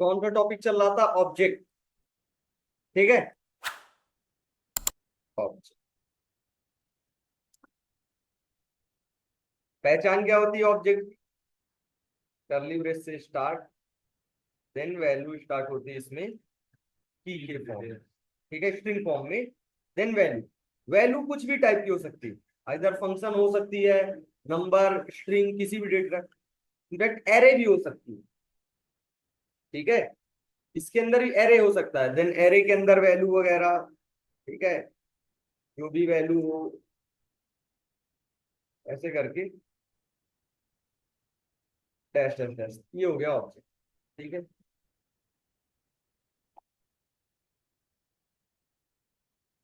कौन सा टॉपिक चल रहा था? ऑब्जेक्ट। ठीक है, ऑब्जेक्ट। पहचान क्या होती है ऑब्जेक्ट? कर्ली ब्रेस से स्टार्ट, देन वैल्यू स्टार्ट होती है इसमें की के फॉर्म, ठीक है, स्ट्रिंग फॉर्म में, देन वैल्यू। वैल्यू कुछ भी टाइप की हो सकती है, आइदर फंक्शन हो सकती है, नंबर, स्ट्रिंग, किसी भी डेटा, इनफैक्ट एरे भी हो सकती है। ठीक है, इसके अंदर भी एरे हो सकता है, देन एरे के अंदर वैल्यू वगैरह। ठीक है, जो भी वैल्यू हो, ऐसे करके टेस्ट टेस्ट टेस्ट, ये हो गया ऑब्जेक्ट। ठीक है,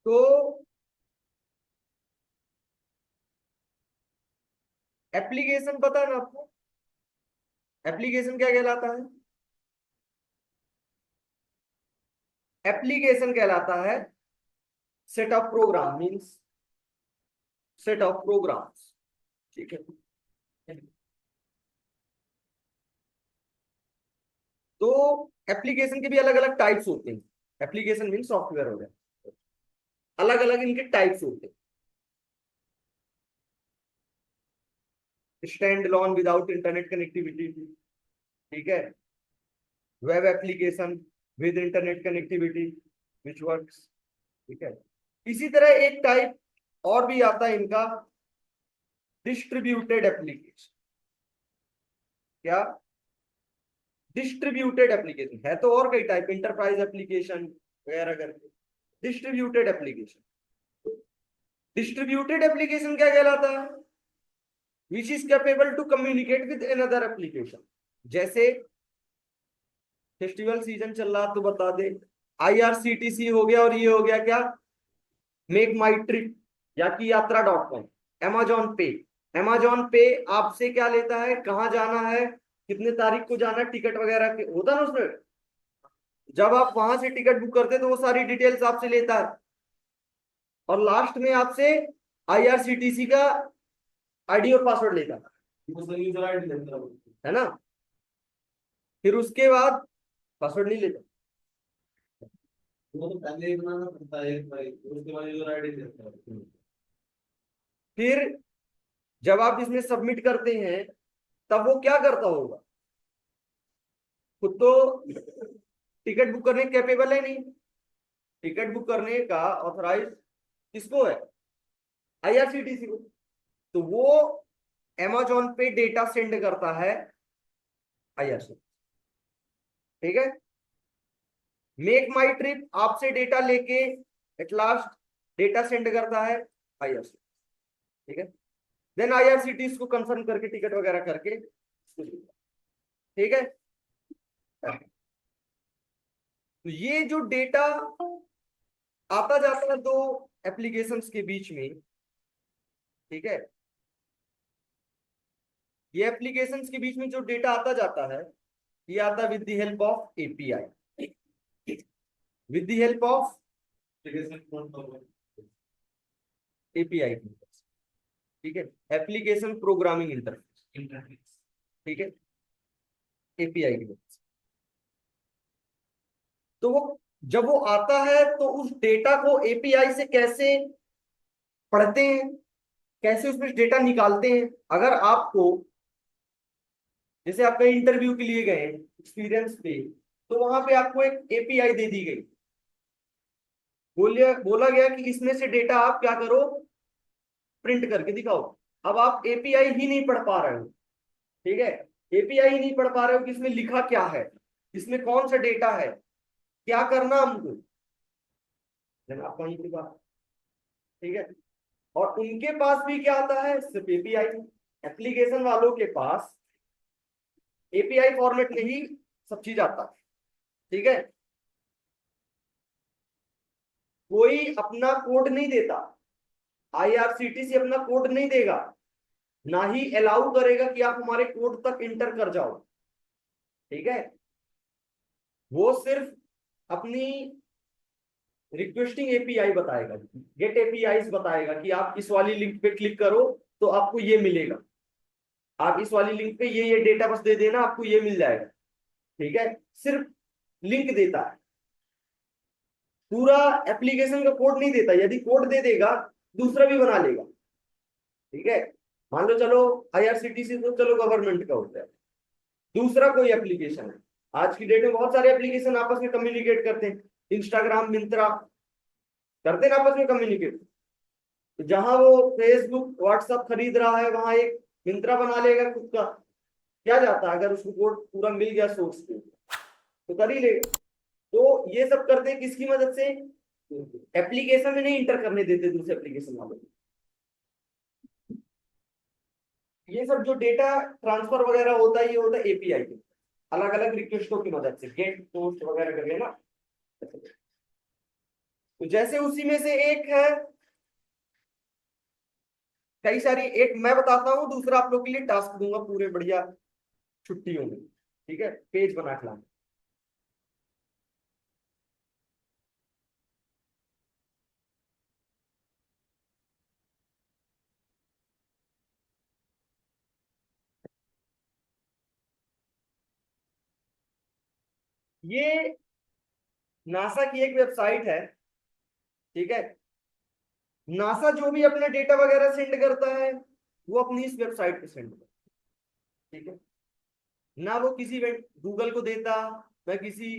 तो एप्लीकेशन पता है ना आपको? एप्लीकेशन क्या कहलाता है? एप्लीकेशन कहलाता है set of program, means set of programs. ठीक है, तो एप्लीकेशन के भी अलग अलग टाइप्स होते हैं। एप्लीकेशन मीन सॉफ्टवेयर हो गया, अलग अलग इनके टाइप्स होते हैं। Stand alone without internet connectivity, ठीक है, web application with internet connectivity which works. ठीक है, इसी तरह एक टाइप और भी आता है इनका, डिस्ट्रीब्यूटेड एप्लीकेशन। क्या? डिस्ट्रीब्यूटेड एप्लीकेशन है तो और कई टाइप, इंटरप्राइज एप्लीकेशन वगैरह करके। डिस्ट्रीब्यूटेड एप्लीकेशन, डिस्ट्रीब्यूटेड एप्लीकेशन क्या कहलाता है? Which is capable to communicate with another application. जैसे फेस्टिवल सीजन चल रहा तो बता दे, आईआरसीटीसी हो गया, और ये हो गया क्या, मेक माई ट्रिप, या कि यात्रा डॉट कॉम, amazon पे। amazon पे आपसे क्या लेता है, कहाँ जाना है, कितने तारीख को जाना है, टिकट वगैरह के होता ना उसमें। जब आप वहां से टिकट बुक करते हैं तो वो सारी डिटेल्स आपसे लेता है, और लास्ट में आपसे आईआरसीटीसी का आईडी और पासवर्ड लेता है ना। फिर उसके बाद पासवर्ड नहीं लेता। वो तो पहले ही बनाना पड़ता है एक भाई, उसके बाद यूजर आईडी देता है। फिर जब आप इसमें सबमिट करते हैं, तब वो क्या करता होगा? खुद तो टिकट बुक करने कैपेबल है नहीं, टिकट बुक करने का ऑथराइज किसको है? आईआरसीटीसी को। तो वो amazon पे डेटा सेंड करता है आईआरसी। ठीक है, मेक माई ट्रिप आपसे डेटा लेके एट लास्ट डेटा सेंड करता है आईआरसी। ठीक है, देन आईआरसीटी इसको कंफर्म करके टिकट वगैरह करके इसको देता है। ठीक है, तो ये जो डेटा आता जाता है दो एप्लीकेशंस के बीच में, ठीक है, ये एप्लीकेशंस के बीच में जो डेटा आता जाता है, ये आता है with the help of API, with the help of API. ठीक है, एप्लीकेशन प्रोग्रामिंग इंटरफेस। ठीक है, एपीआई की वजह से। तो वो जब वो आता है तो उस डेटा को एपीआई से कैसे पढ़ते हैं, कैसे उसमें डेटा निकालते हैं। अगर आपको, जैसे आप कहीं इंटरव्यू के लिए गए एक्सपीरियंस पे, तो वहां पे आपको एक एपीआई दे दी गई, बोला गया कि इसमें से डेटा आप क्या करो, प्रिंट करके दिखाओ। अब आप एपीआई ही नहीं पढ़ पा रहे हो, ठीक है, एपीआई ही नहीं पढ़ पा रहे हो कि इसमें लिखा क्या है, इसमें कौन सा डेटा है, क्या करना हमको, देन आप वहीं की बात। ठीक है, और उनके पास भी क्या आता है, सिर्फ एपीआई। एप्लीकेशन वालों के पास एपीआई फॉर्मेट में ही सब चीज आता है। ठीक है, कोई अपना कोड नहीं देता, आईआरसीटीसी अपना कोड नहीं देगा, ना ही अलाउ करेगा कि आप हमारे कोड तक इंटर कर जाओ। ठीक है, वो सिर्फ अपनी रिक्वेस्टिंग एपीआई बताएगा, गेट एपीआई बताएगा कि आप इस वाली लिंक पे क्लिक करो तो आपको ये मिलेगा, आप इस वाली लिंक पे ये डेटा बस दे देना, आपको ये मिल जाएगा। ठीक है, सिर्फ लिंक देता है, पूरा एप्लीकेशन का कोड नहीं देता। यदि कोड दे देगा दूसरा भी बना लेगा। ठीक है, मान लो चलो आईआरसीटीसी तो चलो गवर्नमेंट का होता है, दूसरा कोई एप्लीकेशन है। आज की डेट में बहुत सारे एप्लीकेशन आपस में कम्युनिकेट करते हैं, इंस्टाग्राम, मिंत्रा, करते हैं ना आपस में कम्युनिकेट। तो जहां वो फेसबुक व्हाट्सएप खरीद रहा है, वहां एक मिंत्रा बना लेगा खुद का। क्या जाता है, अगर उसको कोड पूरा मिल गया सोर्स को तो कर ही लेगा। तो ये सब करते हैं किसकी मदद से, एप्लीकेशन में नहीं इंटर करने देते दूसरे एप्लीकेशन वालों को। ये सब जो डेटा ट्रांसफर वगैरह होता है, ये होता है एपीआई के, अलग अलग रिक्वेस्टों की मदद से, गेट पोस्ट वगैरह करके ना। तो जैसे उसी में से एक है, कई सारी, एक मैं बताता हूँ, दूसरा आप लोग के लिए टास्क दूंगा पूरे बढ़िया छुट्टियों में। ठीक है, पेज बना के लाना। ये नासा की एक वेबसाइट है। ठीक है, नासा जो भी अपना डेटा वगैरह सेंड करता है वो अपनी इस वेबसाइट पे सेंड करता है। ठीक है, ना वो किसी गूगल को देता, ना किसी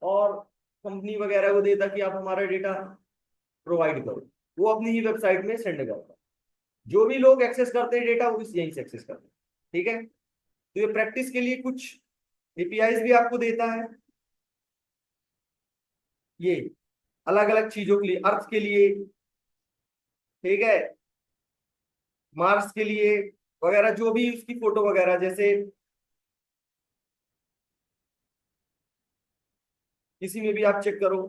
और कंपनी वगैरह को देता कि आप हमारा डेटा प्रोवाइड करो, वो अपनी ही वेबसाइट में सेंड करता है। जो भी लोग एक्सेस करते हैं डेटा, वो यहीं से एक्सेस करते हैं। ठीक है, तो ये प्रैक्टिस के लिए कुछ एपीआईज भी आपको देता है, ये अलग अलग चीजों के लिए, अर्थ के लिए, ठीक है, मार्स के लिए वगैरह, जो भी उसकी फोटो वगैरह, जैसे किसी में भी आप चेक करो।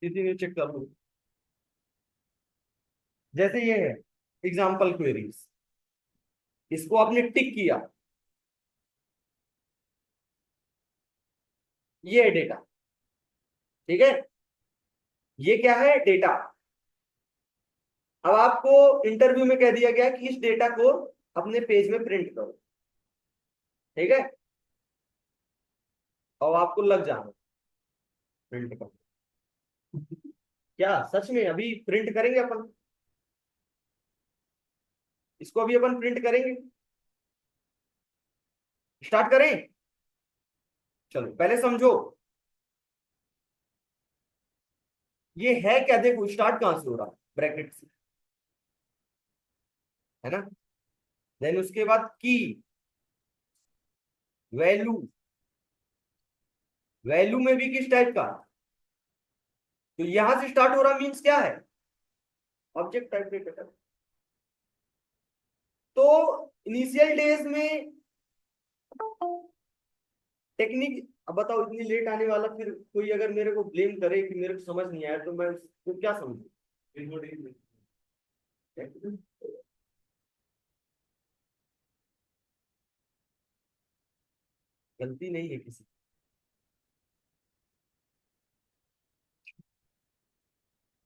किसी में चेक कर लो, जैसे ये है एग्जाम्पल क्वेरीज, इसको आपने टिक किया, ये है डेटा। ठीक है, ये क्या है, डेटा। अब आपको इंटरव्यू में कह दिया गया कि इस डेटा को अपने पेज में प्रिंट करो। ठीक है, और आपको लग जाना प्रिंट करो। क्या सच में अभी प्रिंट करेंगे अपन, इसको अभी अपन प्रिंट करेंगे, स्टार्ट करें। चलो पहले समझो ये है क्या। देखो स्टार्ट कहां से हो रहा, ब्रैकेट से, है ना। देन उसके बाद की वैल्यू, वैल्यू में भी किस टाइप का, तो यहां से स्टार्ट हो रहा मीन्स क्या है, ऑब्जेक्ट टाइप डेटा। तो इनिशियल डेज में टेक्निक, अब बताओ इतनी लेट आने वाला, फिर कोई अगर मेरे को ब्लेम करे कि मेरे को समझ नहीं आया, तो मैं तो क्या समझू। गलती नहीं है किसी,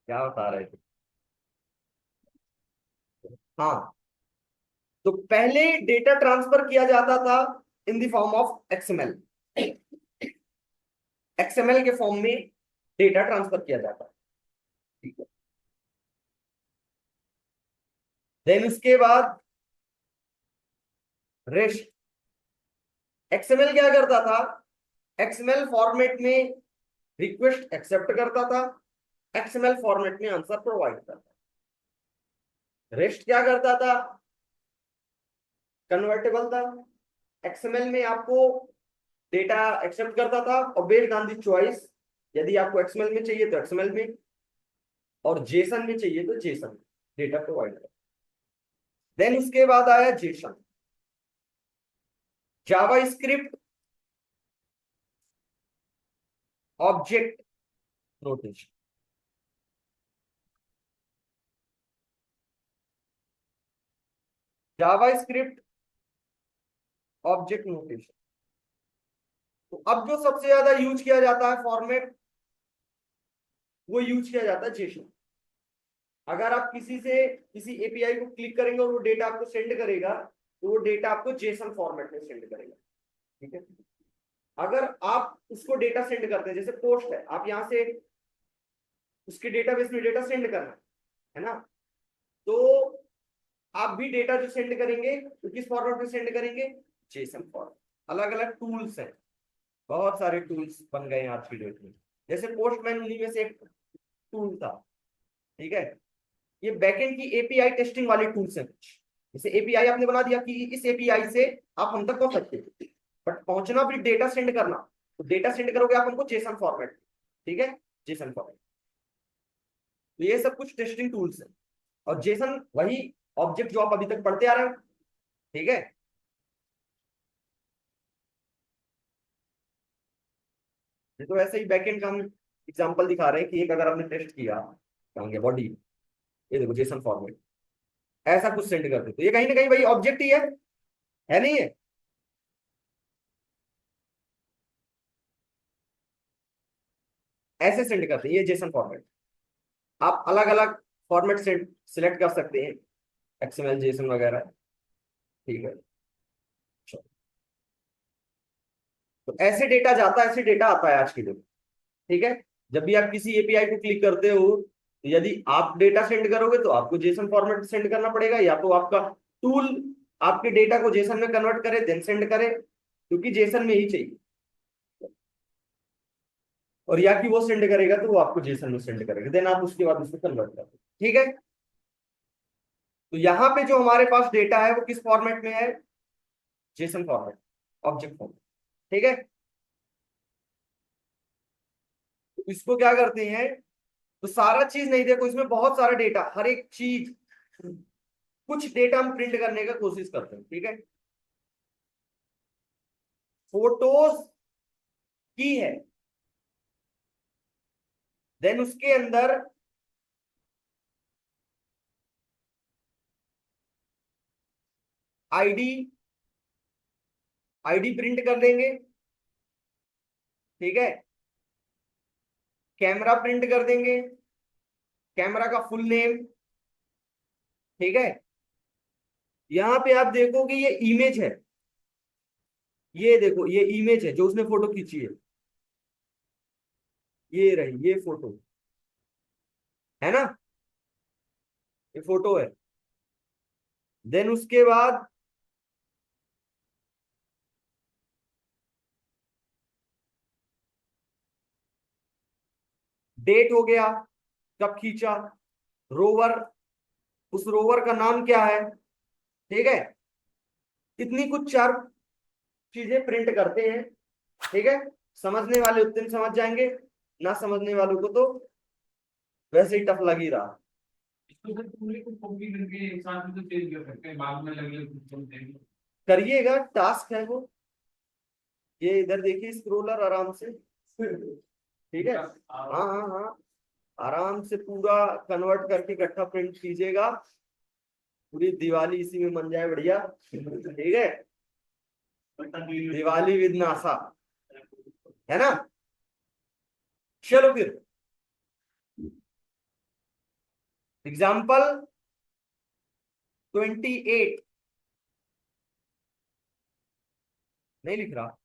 क्या बता रहे थे। हाँ, तो पहले डेटा ट्रांसफर किया जाता था in the form of XML, XML के फॉर्म में डेटा ट्रांसफर किया जाता है। ठीक है, देन उसके बाद रेस्ट, एक्सएमएल क्या करता था, एक्सएमएल फॉर्मेट में रिक्वेस्ट एक्सेप्ट करता था, एक्सएमएल फॉर्मेट में आंसर प्रोवाइड करता था। रेस्ट क्या करता था, कन्वर्टेबल था, एक्सएमएल में आपको डेटा एक्सेप्ट करता था, और बेस्ड ऑन दी चॉइस, यदि आपको एक्सएमएल में चाहिए तो एक्सएमएल में, और जेसन में चाहिए तो जेसन डेटा प्रोवाइड कर। देन उसके बाद आया जेसन, जावा स्क्रिप्ट ऑब्जेक्ट नोटेशन। जावा स्क्रिप्ट ऑब्जेक्ट नोटेशन। तो अब जो सबसे ज्यादा यूज किया जाता है फॉर्मेट, वो यूज किया जाता है जेसन। अगर आप किसी एपीआई को क्लिक करेंगे और वो डेटा आपको सेंड करेगा, तो वो डेटा आपको जेसन फॉर्मेट में सेंड करेगा। ठीक है। अगर आप उसको डेटा सेंड करते हैं, जैसे पोस्ट है, आप यहां से उसके डेटाबेस में डेटा सेंड करना है ना, तो आप भी डेटा जो सेंड करेंगे तो किस फॉर्मेट में सेंड करेंगे? JSON format. अलग अलग टूल्स हैं, बहुत सारे टूल्स बन गए हैं आज की डेट में। जैसे पोस्टमैन उन्हीं में से एक टूल था। ठीक है। ये बैकएंड की एपीआई टेस्टिंग वाले टूल्स हैं कुछ। जैसे एपीआई आपने बना दिया कि इस एपीआई से आप हम तक पहुंच सकते हैं, बट पहुंचना फिर डेटा सेंड करना, तो डेटा सेंड करोगे आप हमको जेसन फॉर्मेट। ठीक है, जेसन फॉर्मेट। तो ये सब कुछ टेस्टिंग टूल्स हैं। और जेसन वही ऑब्जेक्ट जो आप अभी तक पढ़ते आ रहे हैं। ठीक है। ये तो ऐसे ही बैकएंड का हम एग्जांपल दिखा रहे हैं कि एक अगर आपने टेस्ट किया बॉडी, ये देखो जेसन फॉर्मेट, ऐसा कुछ सेंड करते तो ये कहीं ना कहीं वही ऑब्जेक्ट ही है नहीं है? ऐसे सेंड करते हैं, ये जेसन फॉर्मेट। आप अलग अलग फॉर्मेट से सिलेक्ट कर सकते हैं, एक्सएमएल, जेसन वगैरह। ठीक है। तो ऐसे डेटा जाता है, ऐसे डेटा आता है आज की डेट। ठीक है। जब भी आप किसी एपीआई को क्लिक करते हो, तो यदि आप डेटा सेंड करोगे तो आपको जेसन फॉर्मेट सेंड करना पड़ेगा, या तो आपका टूल आपके डेटा को जेसन में कन्वर्ट करे देन सेंड करे, क्योंकि जेसन में ही चाहिए। और या कि वो सेंड करेगा तो वो आपको जेसन में सेंड करेगा, देन आप उसके बाद उसको कन्वर्ट कर दो। ठीक है। तो यहाँ पे जो हमारे पास डेटा है वो किस फॉर्मेट में है? JSON format, object format. ठीक है। तो इसको क्या करते हैं, तो सारा चीज नहीं, देखो इसमें बहुत सारा डेटा, हर एक चीज, कुछ डेटा हम प्रिंट करने का कोशिश करते हैं। ठीक है। फोटोज की है, देन उसके अंदर आईडी, आईडी प्रिंट कर देंगे। ठीक है। कैमरा प्रिंट कर देंगे, कैमरा का फुल नेम। ठीक है। यहां पे आप देखोगे ये इमेज है, ये देखो ये इमेज है जो उसने फोटो खींची है, ये रही ये फोटो, है ना, ये फोटो है। देन उसके बाद डेट हो गया, कब खींचा, रोवर, उस रोवर का नाम क्या है। ठीक है। इतनी कुछ चार चीजें प्रिंट करते हैं। ठीक है। समझने वाले उतने समझ जाएंगे, ना समझने वालों को तो वैसे ही टफ लग ही रहा। इसको सर पूरे को कॉपी करके एक साथ में तो चेंज कर सकते हैं, बाद में अलग अलग चलते हैं। करिएगा, टास्क है वो। ये इधर देखिए स्क्रोलर आराम से। ठीक है। हाँ हाँ हाँ, आराम से पूरा कन्वर्ट करके इकट्ठा प्रिंट कीजिएगा, पूरी दिवाली इसी में बन जाए बढ़िया। ठीक है। दिवाली विद नासा, है ना। चलो फिर एग्जाम्पल 28, नहीं लिख रहा,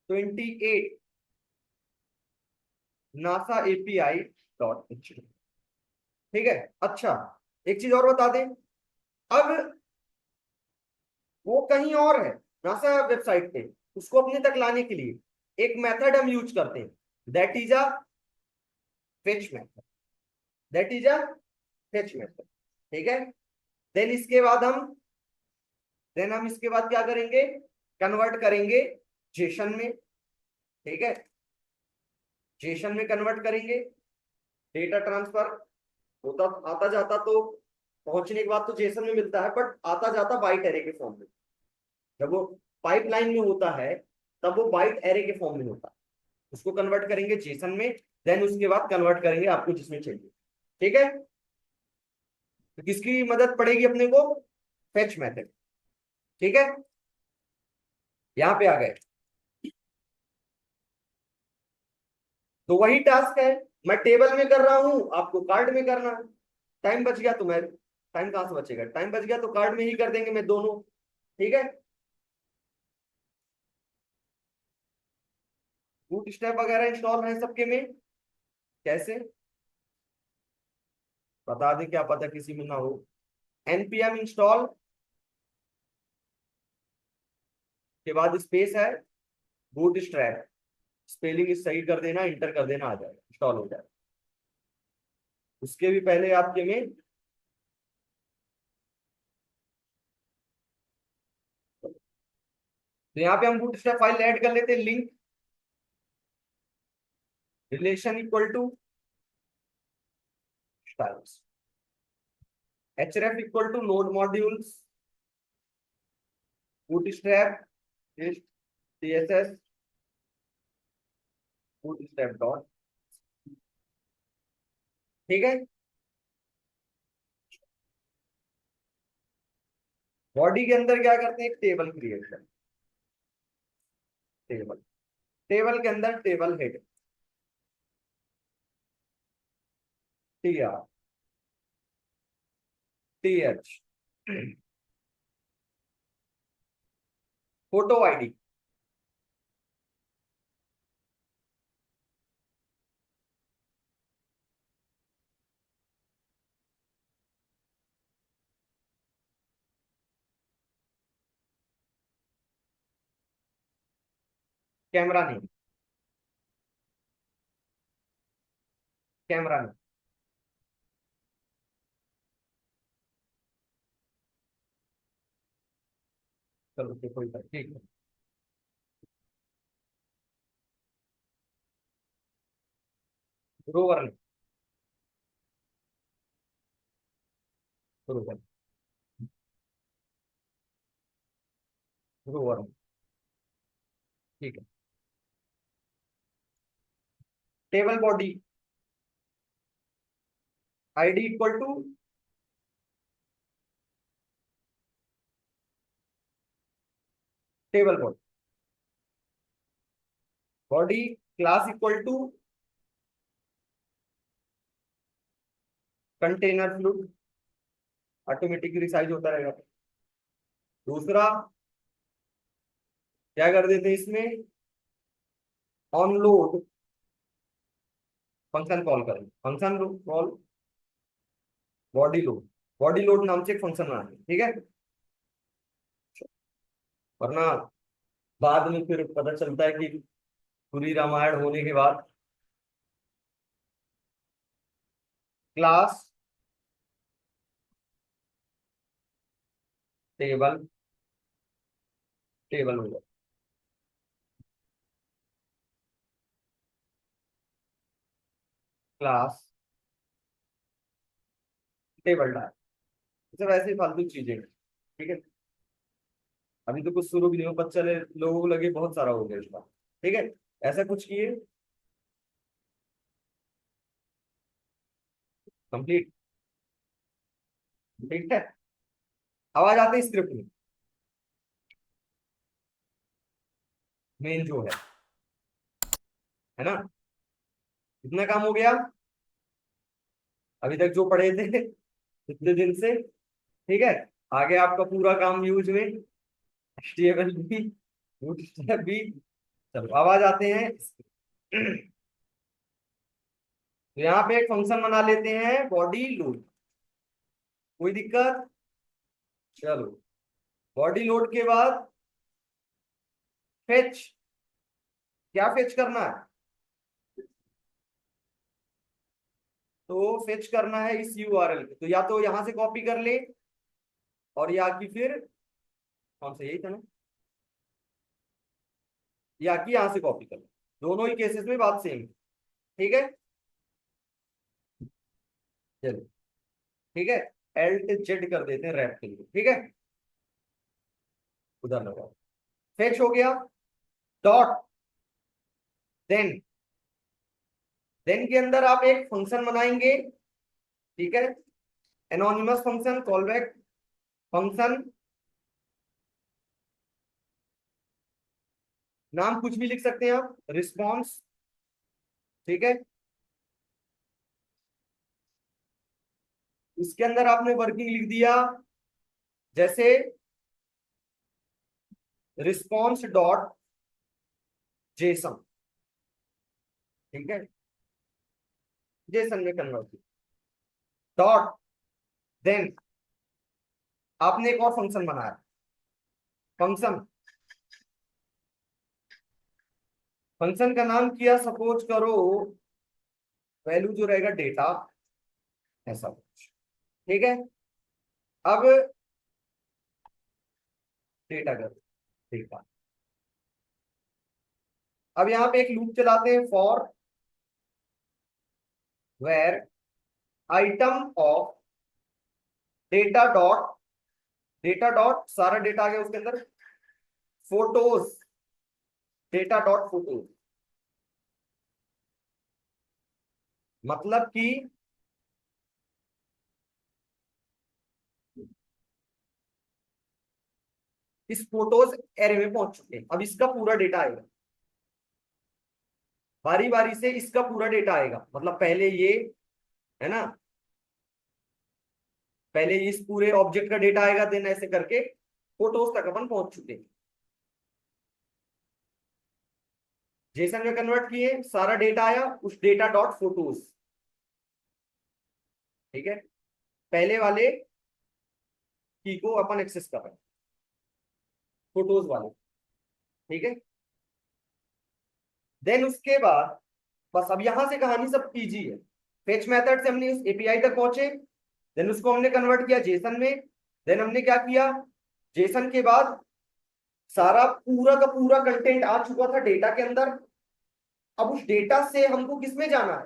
28 नासा एपीआई डॉट एच। ठीक है। अच्छा, एक चीज और बता दें, अब वो कहीं और है नासा वेबसाइट पे, उसको अपने तक लाने के लिए एक मेथड हम यूज करते हैं, that is a fetch method, that is a fetch method. ठीक है। देन इसके बाद हम देन हम इसके बाद क्या करेंगे, कन्वर्ट करेंगे जेसन में। ठीक है। जेसन में कन्वर्ट करेंगे, डेटा ट्रांसफर होता आता जाता तो पहुंचने के बाद तो जेसन में मिलता है, बट आता जाता बाइट एरे के फॉर्म में। जब वो पाइपलाइन में होता है तब वो बाइट एरे के फॉर्म में होता है, उसको कन्वर्ट करेंगे जेसन में, देन उसके बाद कन्वर्ट करेंगे आपको जिसमें चाहिए। ठीक है। तो किसकी मदद पड़ेगी अपने को? Fetch method. ठीक है, यहां पे आ गए। तो वही टास्क है, मैं टेबल में कर रहा हूं, आपको कार्ड में करना है। टाइम बच गया तो मैं, टाइम कहां से बचेगा, टाइम बच गया तो कार्ड में ही कर देंगे मैं दोनों। ठीक है, बूट स्ट्रैप वगैरह इंस्टॉल है सबके में। कैसे बता दें, क्या पता किसी में ना हो। npm इंस्टॉल के बाद स्पेस है, बूट स्ट्रैप, स्पेलिंग सही कर देना, इंटर कर देना, आ जाएगा, इंस्टॉल हो जाएगा। उसके भी पहले आपके में तो यहाँ पे हम बूट स्ट्रैप फाइल ऐड कर लेते हैं। Link relation equal to styles, href equal to node modules, bootstrap css bootstrap dot. ठीक है, बॉडी के अंदर क्या करते हैं, एक टेबल क्रिएट करते हैं। टेबल, टेबल के अंदर table head, T R T H, photo ID, camera name, camera name. चलो कोई बात, ठीक है। Rover name, rover, rover name. ठीक है, table body ID equal to table body, body class equal to container fluid, automatic resize होता रहेगा। दूसरा क्या कर देते हैं इसमें, ऑन लोड फंक्शन कॉल करें, function call body load, body load नाम से एक फंक्शन बनाते हैं। ठीक है, वरना बाद में फिर पता चलता है कि पूरी रामायण होने के बाद क्लास टेबल टेबल होगा, क्लास टेबल डाल, सब ऐसे ही फालतू चीजें हैं। ठीक है, अभी तो कुछ शुरू भी नहीं हो, पता चले लोगों को लगे बहुत सारा हो गया इसका। ठीक है, ऐसा कुछ किए, कंप्लीट। ठीक है, अब आ जाते हैं स्क्रिप्ट में। मेन जो है ना, इतना काम हो गया अभी तक जो पढ़े थे इतने दिन से। ठीक है, आगे आपका पूरा काम यूज में, HTML भी, Bootstrap भी। चलो अब आ जाते हैं तो यहाँ पे एक फंक्शन बना लेते हैं बॉडी लोड, कोई दिक्कत। चलो, बॉडी लोड के बाद फेच, क्या फेच करना है, तो फेच करना है इस यूआरएल पे, तो या तो यहां से कॉपी कर ले, और या कि फिर कौन सा, यही था ना, या कि यहां से कॉपी कर ले, दोनों ही केसेस में बात सेम। ठीक है, चलो ठीक है, एल्ट जेड कर देते हैं रैप के लिए। ठीक है, उधर लगाओ, फेच हो गया, डॉट, देन, देन के अंदर आप एक फंक्शन बनाएंगे। ठीक है, anonymous function, call back function नाम कुछ भी लिख सकते हैं आप, रिस्पॉन्स, ठीक है। इसके अंदर आपने वर्किंग लिख दिया, जैसे रिस्पॉन्स डॉट जेसन, ठीक है, जेसन में कन्वर्ट किया, डॉट, देन आपने एक और फंक्शन बनाया, फंक्शन, फंक्शन का नाम किया सपोज करो, वैल्यू जो रहेगा डेटा, ऐसा कुछ, ठीक है। अब डेटा कर, डेटा, अब यहाँ पे एक लूप चलाते हैं, for var item of data dot, data dot सारा डेटा आ गया उसके अंदर, फोटोज, डेटा डॉट फोटोज, मतलब कि इस फोटोज एरे में पहुंच चुके हैं। अब इसका पूरा डेटा आएगा, बारी बारी से इसका पूरा डेटा आएगा, मतलब पहले ये है ना, पहले इस पूरे ऑब्जेक्ट का डेटा आएगा, देन ऐसे करके फोटोज तक अपन पहुंच चुके हैं। जेसन में कन्वर्ट किए, सारा डेटा आया, उस डेटा डॉट फोटोज, ठीक है, पहले वाले की को अपन एक्सेस कर रहे हैं, फोटोज वाले, ठीक है। देन उसके बाद बस अब यहां से कहानी सब इजी है। फेच मेथड से हमने उस एपीआई तक पहुंचे, देन उसको हमने कन्वर्ट किया जेसन में, देन हमने क्या किया, जेसन के बाद सारा पूरा का पूरा कंटेंट आ चुका था डेटा के अंदर। अब उस डेटा से हमको किस में जाना है,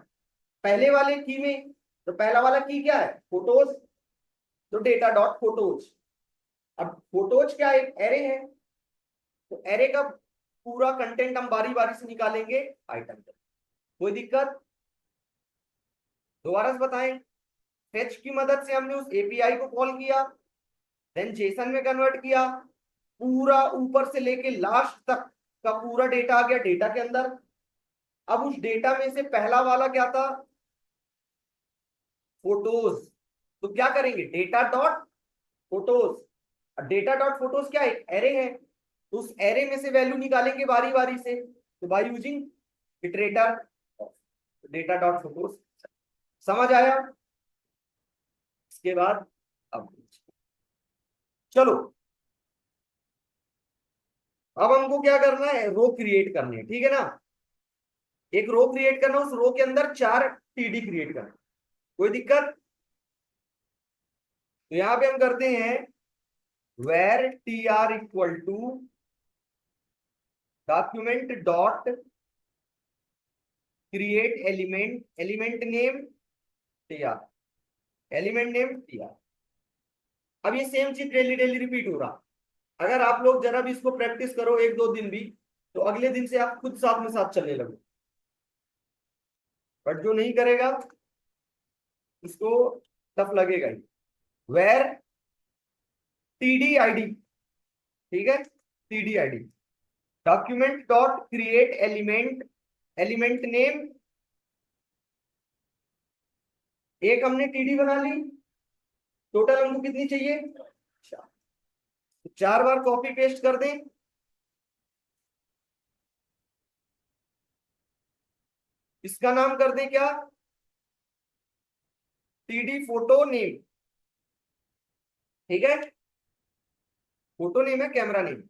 पहले वाले की में, तो पहला वाला की क्या है, फोटोज, तो डेटा डॉट फोटोज। अब फोटोज क्या एक एरे है, तो एरे का पूरा कंटेंट हम बारी बारी से निकालेंगे आइटम तक, कोई दिक्कत, दोबारा से बताएं। फेच की मदद से हमने उस एपीआई को कॉल किया, देन जेसन में कन्वर्ट किया, पूरा ऊपर से लेके लास्ट तक का पूरा डेटा आ गया डेटा के अंदर। अब उस डेटा में से पहला वाला क्या था, फोटोज, तो क्या करेंगे, data dot photos. Data dot photos क्या है, एरे है, तो उस एरे में से वैल्यू निकालेंगे बारी बारी से, तो by using iterator data dot photos. समझ आया? इसके बाद अब चलो, अब हमको क्या करना है, रो क्रिएट करनी है, ठीक है ना। एक रो क्रिएट करना, उस रो के अंदर 4 टीडी क्रिएट करना, कोई दिक्कत। तो यहां पे हम करते हैं var T R equal to document dot create element, element name T R, element name T R. अब ये सेम चीज डेली डेली रिपीट हो रहा, अगर आप लोग जरा भी इसको प्रैक्टिस करो 1-2 दिन भी, तो अगले दिन से आप खुद साथ में साथ चलने लगो। बट जो नहीं करेगा उसको टफ लगेगा ही। वेर टीडी आईडी, ठीक है, TD ID, document dot create element, element name, एक हमने टीडी बना ली, टोटल हमको कितनी चाहिए, 4, 4 बार कॉपी पेस्ट कर दें। इसका नाम कर दें क्या, टीडी फोटो नेम, ठीक है, फोटो नेम है, कैमरा नेम,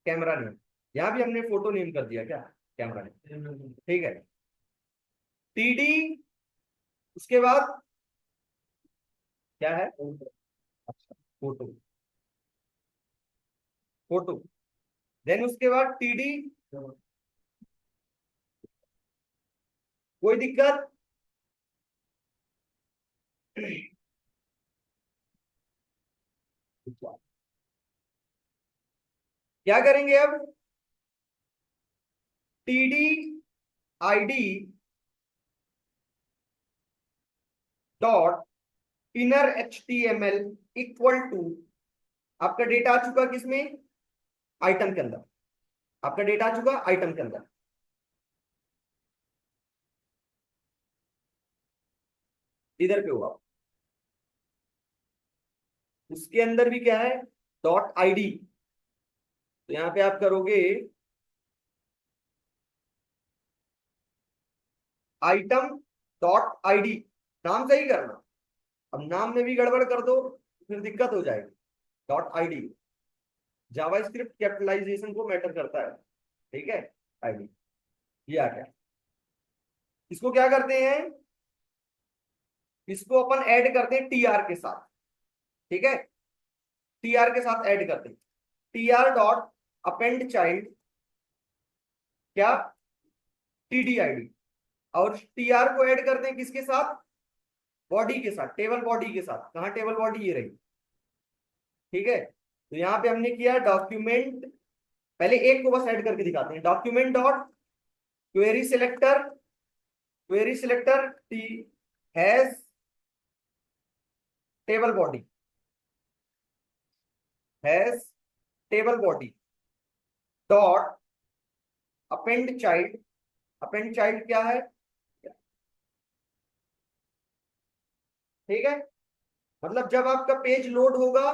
कैमरा नेम, यहां भी हमने फोटो नेम कर दिया क्या, कैमरा नेम, ठीक है। टीडी, उसके बाद क्या है, अच्छा, फोटो, फोटो, देन उसके बाद टीडी, कोई दिक्कत। क्या करेंगे अब, TD ID dot inner HTML equal to, आपका डेटा आ चुका किसमें, आइटम के अंदर, आपका डेटा आ चुका आइटम के अंदर। इधर पे हुआ, उसके अंदर भी क्या है, डॉट आईडी। तो यहां पे आप करोगे आइटम डॉट आईडी, नाम सही करना। अब नाम में भी गड़बड़ कर दो फिर दिक्कत हो जाएगी। डॉट आईडी, जावास्क्रिप्ट कैपिटलाइजेशन को मैटर करता है, ठीक है। आईडी, ये आ गया। इसको क्या करते हैं, इसको अपन ऐड करते हैं टीआर के साथ, ठीक है। टीआर के साथ ऐड करते हैं, टीआर डॉट अपेंड चाइल्ड, क्या, TDID। और टीआर को ऐड करते हैं किसके साथ, बॉडी के साथ, टेबल बॉडी के साथ। कहाँ टेबल बॉडी, ये रही, ठीक है। तो यहाँ पे हमने किया डॉक्यूमेंट, पहले एक को बस ऐड करके दिखाते हैं, document dot query selector, query selector T has table body, has table body dot append child. Append child क्या है, ठीक है। मतलब जब आपका पेज लोड होगा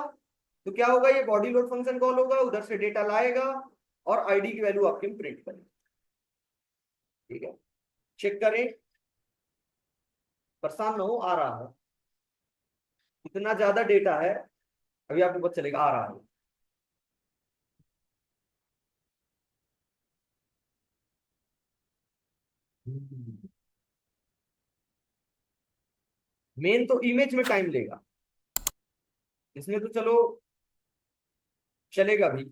तो क्या होगा, ये बॉडी लोड फंक्शन कॉल होगा, उधर से डेटा लाएगा और आईडी की वैल्यू आपके में प्रिंट करेगा, ठीक है। चेक करें, परेशान ना हो, आ रहा है, इतना ज्यादा डेटा है, अभी आपको पता चलेगा आ रहा है। मेन तो इमेज में टाइम लेगा, इसमें तो चलो चलेगा भी।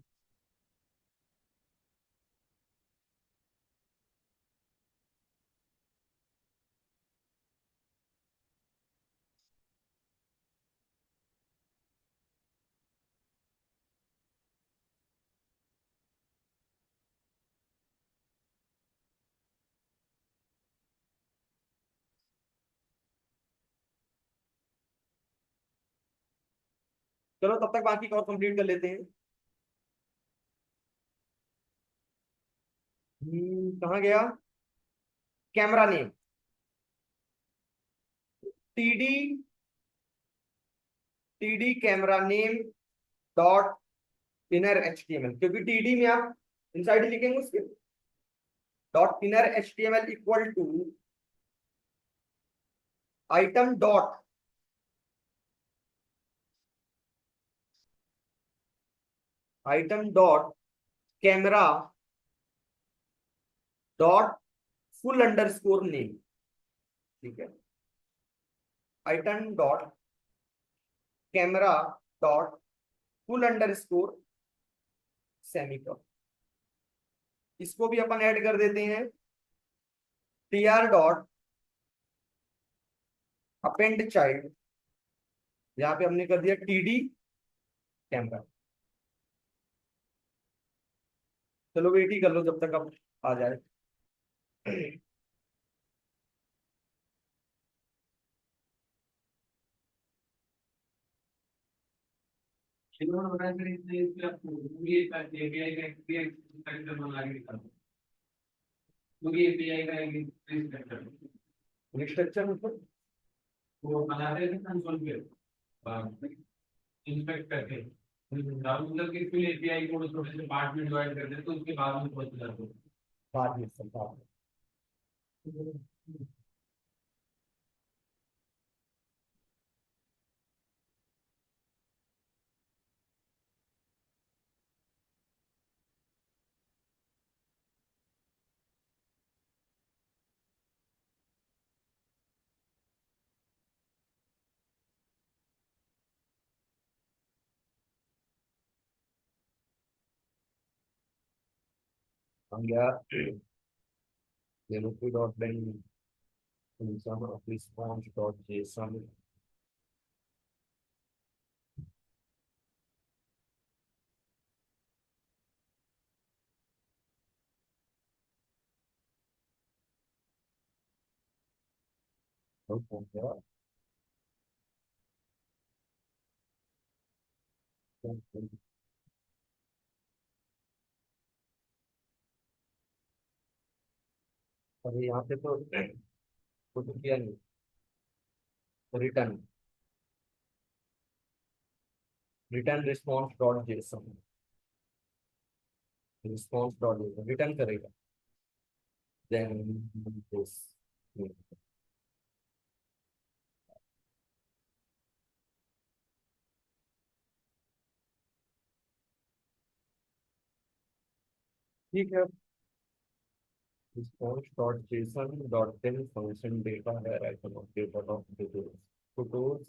चलो तब तक बाकी और कंप्लीट कर लेते हैं। कहाँ गया, camera name, TD, TD camera name dot inner HTML, क्योंकि टीडी में आप इनसाइड ही लिखेंगे उसके, dot inner HTML equal to item dot, item dot camera dot full underscore name, ठीक है। Item dot camera dot full underscore semicolon, इसको भी अपन ऐड कर देते हैं, टीआर डॉट अपेंड चाइल्ड, यहाँ पे हमने कर दिया टीडी कैमरा। चलो वेट ही कर लो जब तक अब आ जाए। इन्होंने बताया सर इसलिए आपको ये एपीआई का एक्सपीरियंस स्ट्रक्चर बना के दिखा दो, क्योंकि एपीआई का एक स्ट्रक्चर स्ट्रक्चर मतलब, वो बनाते थे कंसोल पे इंस्पेक्ट करके, मतलब कि फिर एपीआई को छोटे से पार्ट में डिवाइड कर देते तो उसके बाद में पहुंच जाते। बाद में सब बाद में। हम गया dot bank response dot JSON, हो गया अभी यहाँ पे तो कुछ किया नहीं, return return response dot JSON, response dot JSON return करेगा। देन दिस, ठीक है। Response dot JSON dot then function data है, डेटा डॉट डिटेल्स फोटोज,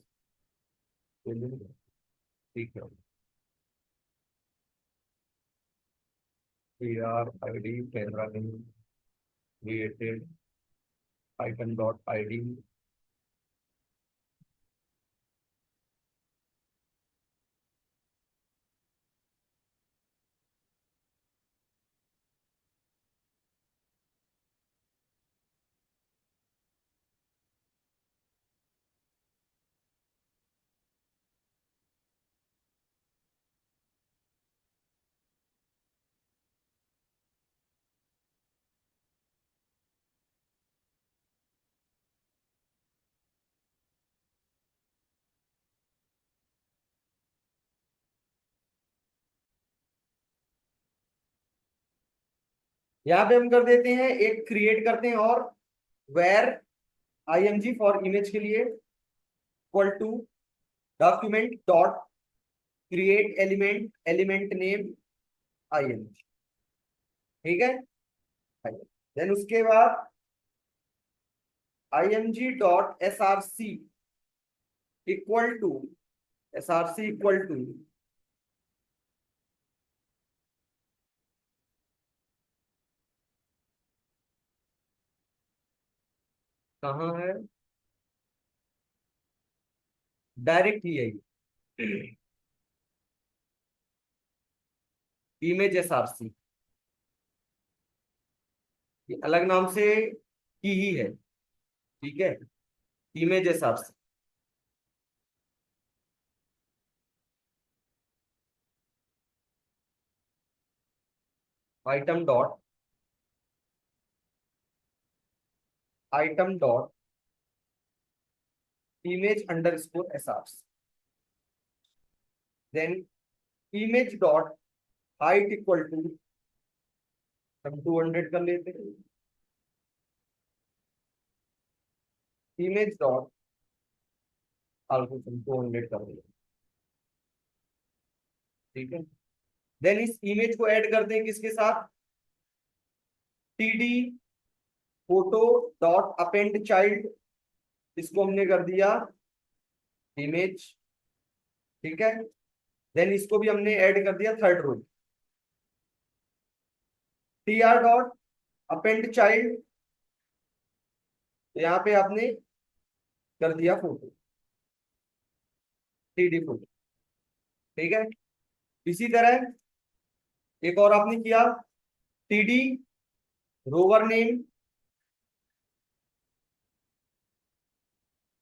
ठीक है। PRID camera name created, icon dot ID। यहाँ पे हम कर देते हैं, एक क्रिएट करते हैं और वेर IMG फॉर इमेज के लिए equal to document dot create element, element name IMG, ठीक है। देन उसके बाद IMG dot SRC equal to, SRC equal to कहाँ है, डायरेक्ट ही है इमेज SRC, ये अलग नाम से की ही है, ठीक है। Image SRC, item dot, item dot image underscore SRC, then image dot height equal to, हम 200 कर लेते हैं। इमेज डॉट आल्फा 200 कर लेते हैं, ठीक है। देन इस इमेज को ऐड करते हैं किसके साथ, TD photo dot append child, इसको हमने कर दिया इमेज, ठीक है। देन इसको भी हमने ऐड कर दिया third row, TR dot append child, यहाँ पे आपने कर दिया फोटो, TD फोटो, ठीक है। इसी तरह एक और आपने किया, TD rover name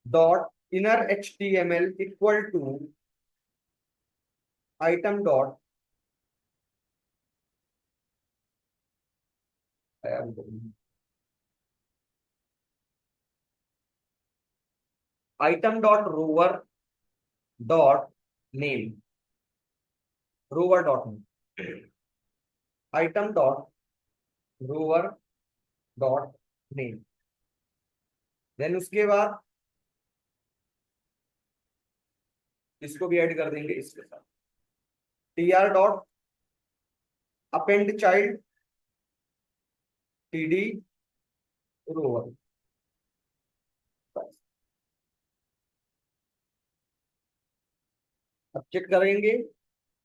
dot inner HTML equal to item dot, item dot rover dot name, rover dot name, item dot rover dot name. Then उसके बाद इसको भी ऐड कर देंगे इसके साथ, TR dot append child, TD rover. अब check करेंगे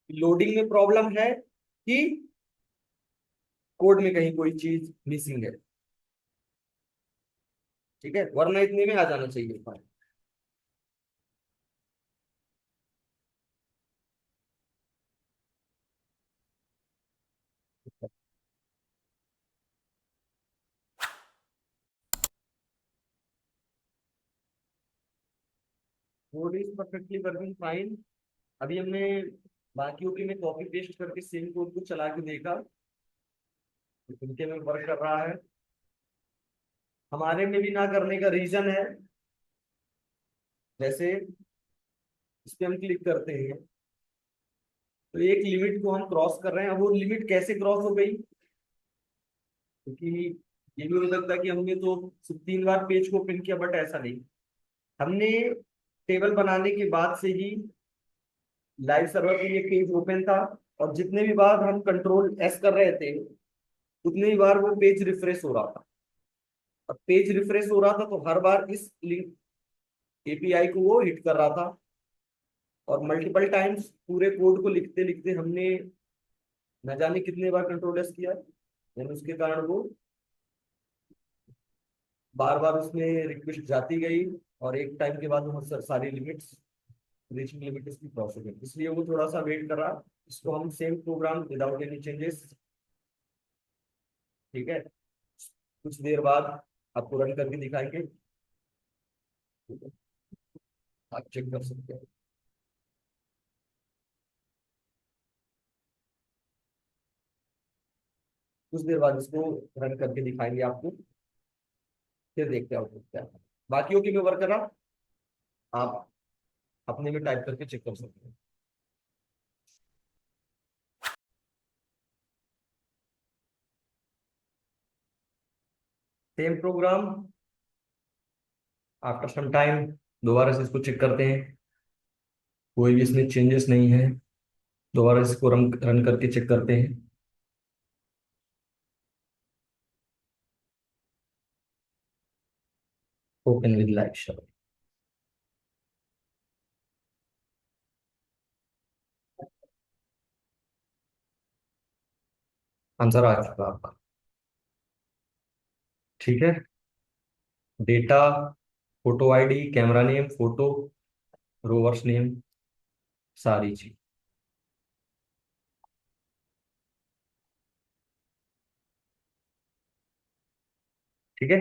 लोडिंग में प्रॉब्लम है कि कोड में कहीं कोई चीज मिसिंग है, ठीक है, वरना इतने में आ जाना चाहिए file. Code is perfectly working fine. अभी हमने बाकियों की मैं कॉपी पेस्ट करके सेम कोड को चला के देखा, इनके में वर्क कर रहा है। हमारे में भी ना करने का रीजन है, जैसे इस पे हम क्लिक करते हैं तो एक लिमिट को हम क्रॉस कर रहे हैं। अब वो लिमिट कैसे क्रॉस हो गई, क्योंकि ये भी हो सकता है कि हमने तो सिर्फ 3 बार पेज को ओपन किया, बट ऐसा नहीं। हमने टेबल बनाने के बाद से ही लाइव सर्वर पे ये पेज ओपन था, और जितने भी बार हम कंट्रोल एस कर रहे थे उतनी ही बार वो पेज रिफ्रेश हो रहा था। और पेज रिफ्रेश हो रहा था तो हर बार इस लिंक एपीआई को वो हिट कर रहा था, और मल्टीपल टाइम्स पूरे कोड को लिखते लिखते हमने न जाने कितने बार कंट्रोल एस किया, यानी उसके कारण वो बार बार उसमें रिक्वेस्ट जाती गई, और एक टाइम के बाद वो सारी लिमिट्स, रीचिंग लिमिट इसकी क्रॉस हो गई, इसलिए वो थोड़ा सा वेट कर रहा। इसको हम same programme without any changes, ठीक है, कुछ देर बाद आपको रन करके दिखाएंगे, आप चेक कर सकते हैं। कुछ देर बाद इसको रन करके दिखाएंगे आपको, फिर देखते हैं आउटपुट क्या है। बाकियों की मैं वर्क कर रहा, आप अपने में टाइप करके चेक कर सकते हैं। Same program after some time दोबारा से इसको चेक करते हैं, कोई भी इसमें चेंजेस नहीं है। दोबारा इसको रन रन करके चेक करते हैं। Open with live server, answer आ चुका आपका, ठीक है। Data, photo ID, camera name, photo, rovers name, सारी चीज, ठीक है।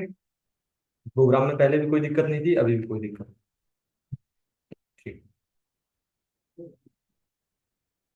प्रोग्राम में पहले भी कोई दिक्कत नहीं थी, अभी भी कोई दिक्कत नहीं।